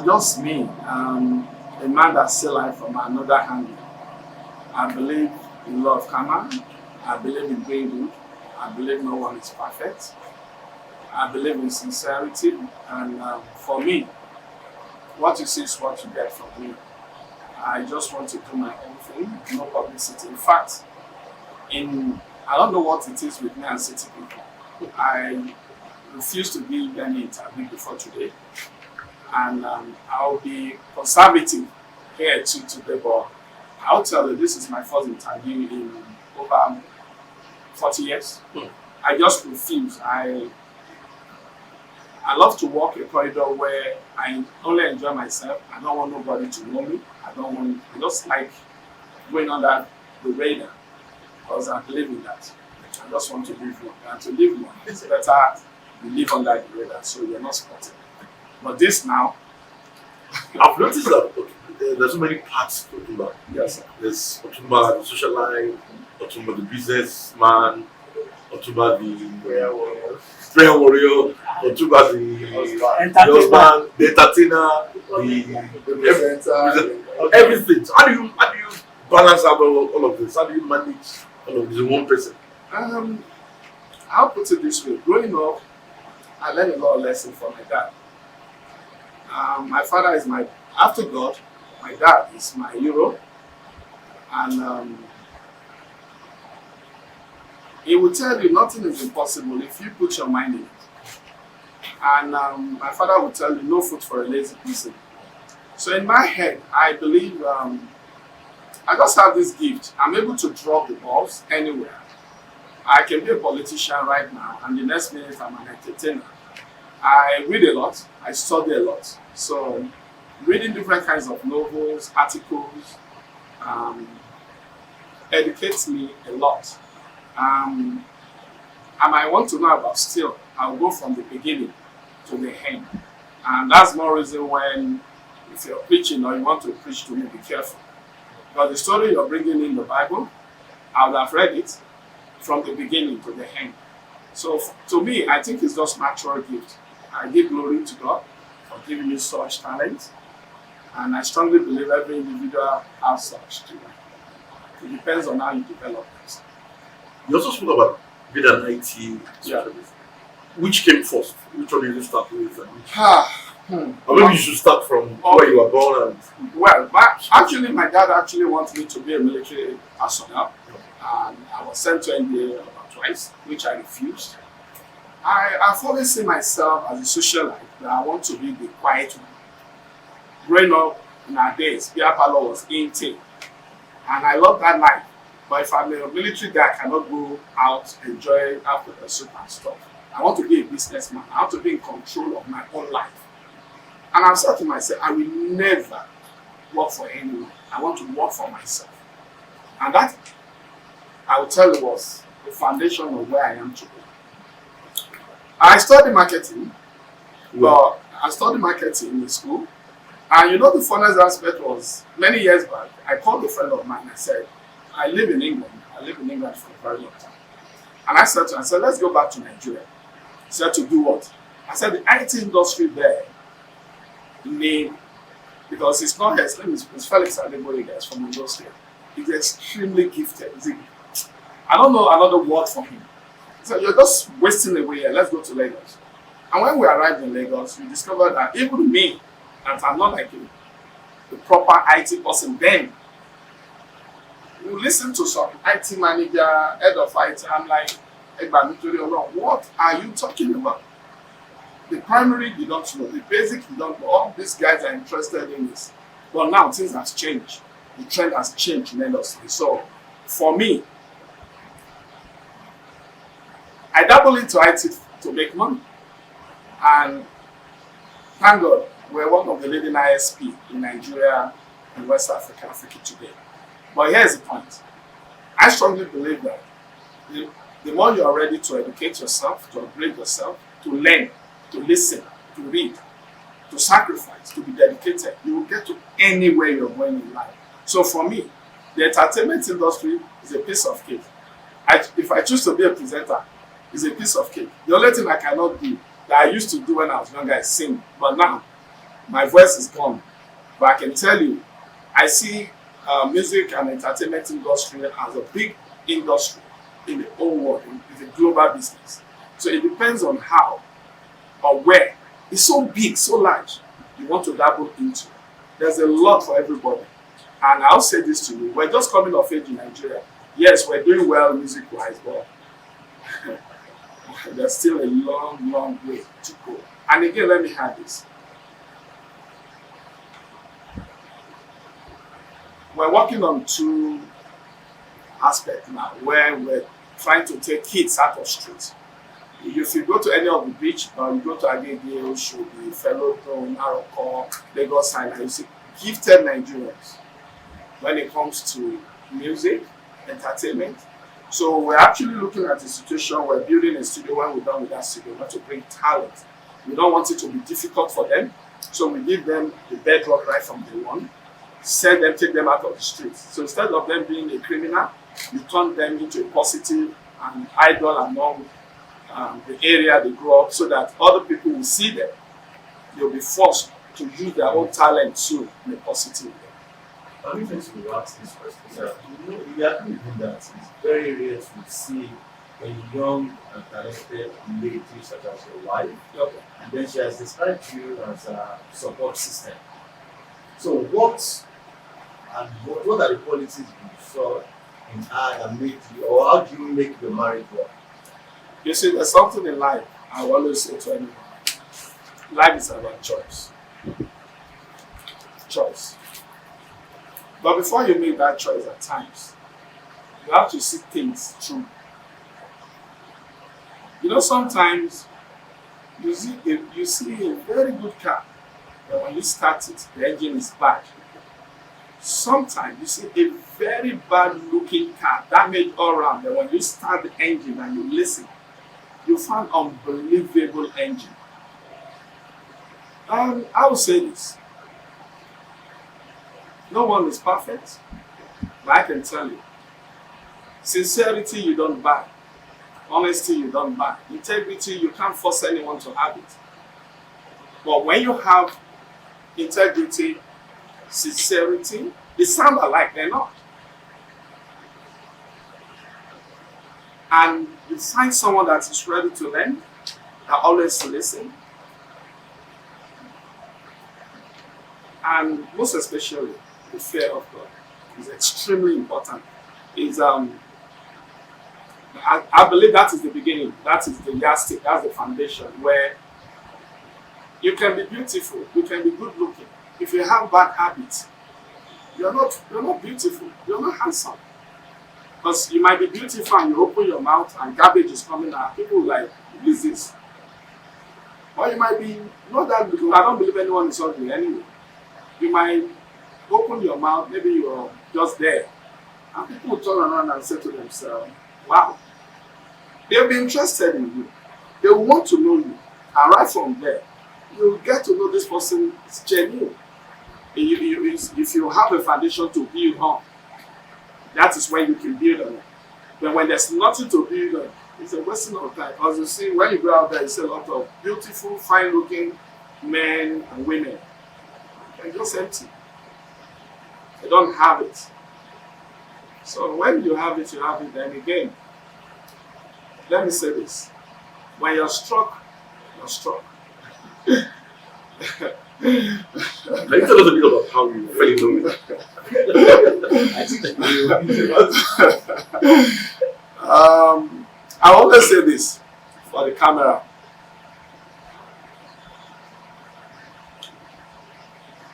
just me, a man that's still life from another angle. I believe in law of karma. I believe in being good. I believe no one is perfect. I believe in sincerity. And for me, what you see is what you get from me. I just want to do my own thing, no publicity. In fact, I don't know what it is with me and city people. I refuse to give any interview before today. And I'll be conservative here too today, but I'll tell you this is my first interview in over 40 years. I just refuse. I love to walk a corridor where I only enjoy myself. I don't want nobody to know me. I just like going under the radar because I believe in that. I just want to live long. And to live long, it's better you live under the radar so you're not spotted. But this now, I've noticed that there's so many parts to Otunba. yes, sir. There's Otunba the social life, Otunba the businessman, Otunba the prayer warrior, Otunba the husband, the entertainer, everything. So how do you balance out all of this? How do you manage all of this in one person? I'll put it this way. Growing up, I learned a lot of lessons from my dad. My father is after God, my dad is my hero. And he will tell you nothing is impossible if you put your mind in it. And my father will tell you no food for a lazy person. So in my head, I believe I just have this gift. I'm able to drop the balls anywhere. I can be a politician right now, and the next minute I'm an entertainer. I read a lot, I study a lot. So reading different kinds of novels, articles, educates me a lot. I might want to know about steel. I'll go from the beginning to the end. And that's more reason when, if you're preaching or you want to preach to me, be careful. Because the story you're bringing in the Bible, I would have read it from the beginning to the end. So to me, I think it's just natural gift. I give glory to God for giving me such talent. And I strongly believe every individual has such too. It depends on how you develop it. You also spoke about being an IT specialist. Which came first? Which one did you start with? Or maybe you should start from where you were born. And well, actually, my dad actually wanted me to be a military personnel. And I was sent to NBA about twice, which I refused. I've always seen myself as a socialite, that I want to be the quiet one. Growing up in our days, beer parlor was in thing. And I love that life. But if I'm a military guy, I cannot go out, enjoy after the soup and stuff. I want to be a businessman. I want to be in control of my own life. And I said to myself, I will never work for anyone. I want to work for myself. And that, I will tell you, was the foundation of where I am today. I studied marketing. But I studied marketing in school. And you know, the funniest aspect was, many years back, I called a friend of mine. I said, I live in England. I live in England for a very long time. And I said to him, let's go back to Nigeria. He said, to do what? I said, the IT industry there, because it's not his name, it's Felix Adeboye, guys, from Ondo State. He's extremely gifted. I don't know another word for him. He said, you're just wasting away here. Let's go to Lagos. And when we arrived in Lagos, we discovered that even me, that I'm not like the proper IT person then, you listen to some IT manager, head of IT, I'm like, what are you talking about? The primary you don't know, the basic you don't know. All these guys are interested in this. But now things has changed. The trend has changed tremendously. So for me, I dabble into IT to make money. And thank God, we're one of the leading ISP in Nigeria and West Africa today. But here's the point. I strongly believe that the more you are ready to educate yourself, to upgrade yourself, to learn, to listen, to read, to sacrifice, to be dedicated, you will get to anywhere you're going in life. So for me, the entertainment industry is a piece of cake. If I choose to be a presenter, it's a piece of cake. The only thing I cannot do that I used to do when I was younger is sing. But now, My voice is gone. But I can tell you, I see music and entertainment industry as a big industry in the whole world. It's a global business. So it depends on how or where. It's so big, so large, you want to dabble into. There's a lot for everybody. And I'll say this to you, we're just coming of age in Nigeria. Yes, we're doing well music-wise, but there's still a long, long way to go. And again, let me have this. We're working on two aspects now where we're trying to take kids out of streets. If you go to any of the beach, or you go to Agege, Oshodi, Felodon, Aroko, Lagos Island, you see gifted Nigerians when it comes to music, entertainment. So we're actually looking at a situation, we're building a studio. When we're done with that studio, we want to bring talent. We don't want it to be difficult for them. So we give them the bedrock right from day one, sell them, take them out of the streets. So instead of them being a criminal, you turn them into a positive and idol among the area they grow up, so that other people will see them. They'll be forced to use their own talent too in a positive way. I'm interested to ask this question. We agree with that it's very rare to see a young and talented lady such as your wife, Okay. and then she has described you as a support system. So what are the qualities you saw in her that made you, or how do you make your marriage work? You see, there's something in life I always say to anyone. Life is about choice. Choice. But before you make that choice at times, you have to see things through. You know, sometimes you see a very good car, but when you start it, the engine is bad. Sometimes you see a very bad looking car, damaged all around, but when you start the engine and you listen, you find unbelievable engine. I will say this. No one is perfect, but I can tell you, sincerity you don't buy, honesty you don't buy, integrity you can't force anyone to have it. But when you have integrity, sincerity, they sound alike, they're not. And you find someone that is ready to learn, that always listen, and most especially the fear of God is extremely important. I believe that is the beginning, that is the yardstick, that's the foundation where you can be beautiful, you can be good looking. If you have bad habits, you're not beautiful, you're not handsome. Because you might be beautiful and you open your mouth and garbage is coming out. People like, who is this? Or you might be not that good. I don't believe anyone is ugly anyway. You might open your mouth, maybe you're just there. And people will turn around and say to themselves, wow. They'll be interested in you. They will want to know you. And right from there, you'll get to know this person is genuine. If you have a foundation to build on, that is when you can build on it. But when there's nothing to build on, it's a wasting of time. As you see, when you go out there, you see a lot of beautiful, fine-looking men and women. They're just empty. They don't have it. So when you have it, then again. Let me say this. When you're struck, you're struck. Can you tell us a bit about how you fell in love with it? I always say this for the camera.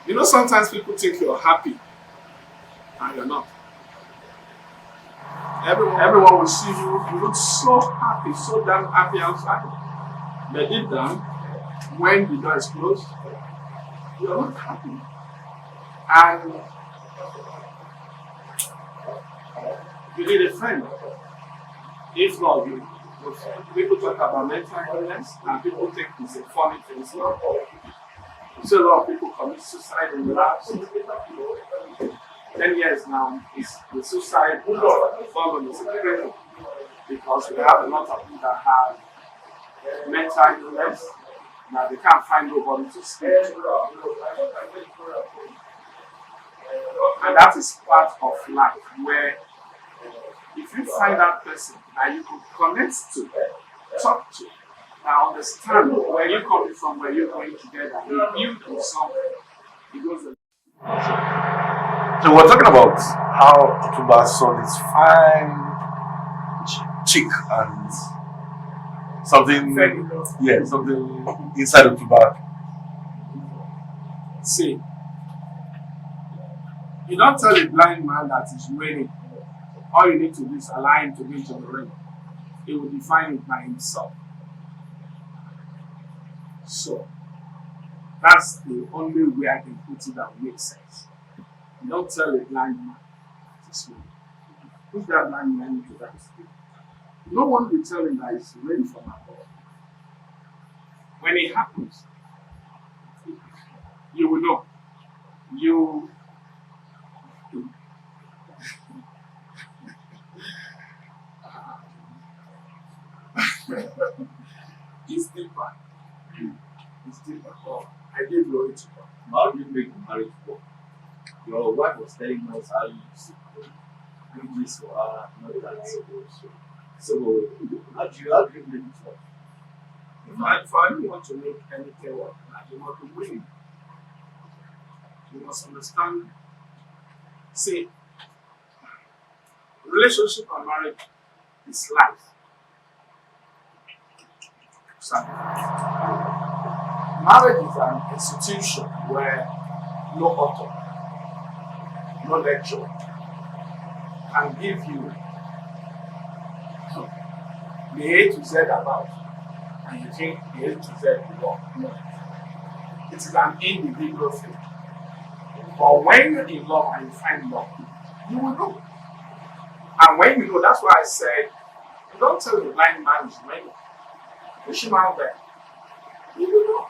You know, sometimes people think you're happy and you're not. Everyone will see you, you look so happy, so damn happy outside. But deep down, when the door is closed, you're not happy. And you need a friend. If not, people talk about mental illness and people think it's a funny thing. It's not. You see a lot of people commit suicide in the last 10 years now. The suicide problem is incredible because we have a lot of people that have mental illness, that they can't find nobody to speak to. And that is part of life where if you find that person that you could connect to, talk to, and understand where you're coming from, where you're going together, you build something, it goes. So we're talking about how Otunba saw this fine chick and something, yeah, something inside Otunba. See, you don't tell a blind man that it's raining. All you need to do is allow him to go into the rain. He will define it by himself. So, that's the only way I can put it that will make sense. You don't tell a blind man it's raining. Push that blind man into that state. No one will tell him that it's rain from above. When it happens, you will know. You it's deeper. It's deeper. Oh, I gave glory to God. How do you make the marriage work? Your wife was telling us how you used to do this for her, not that. So how do you make it work? If I want to make anything work, you want to win. You must understand. See, relationship and marriage is life. Marriage is an institution where no author, no lecturer can give you the A to Z about, and you think the A to Z will work. No. It is an individual thing. But when you're in love and you find love, you will know. And when you know, that's why I said, you don't tell the blind man he's raining. Push him out there. You will know.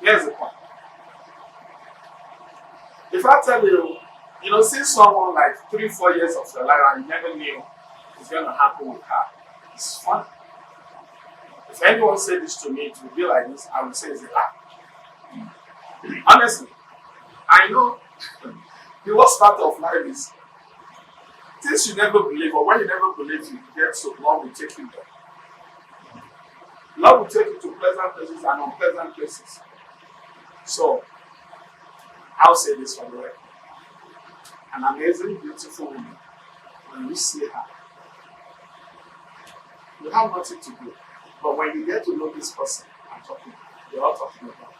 Here's the point. If I tell you, see someone like 3-4 years of your life and you never knew it's going to happen with her, it's fun. If anyone said this to me, it would be like this, I would say it's a lie. Honestly, I know the worst part of life is things you never believe, or when you never believe you get so love will take you there. Love will take you to pleasant places and unpleasant places. So, I'll say this for the record. An amazing, beautiful woman, when you see her, you have nothing to do. But when you get to know this person you're all talking about,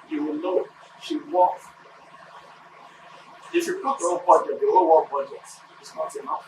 you will know she works. If you put the whole budget, the whole work budget, it's not enough.